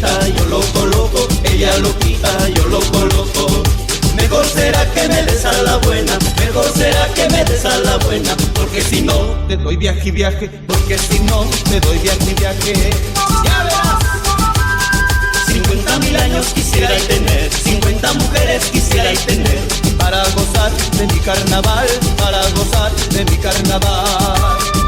quita, yo lo coloco, ella lo quita, yo lo coloco. Mejor será que me des a la buena, mejor será que me des a la buena, porque si no te doy viaje y viaje, porque si no te doy viaje y viaje. Ya verás. 50.000 años quisiera tener, 50 mujeres quisiera tener, para gozar de mi carnaval, para gozar de mi carnaval.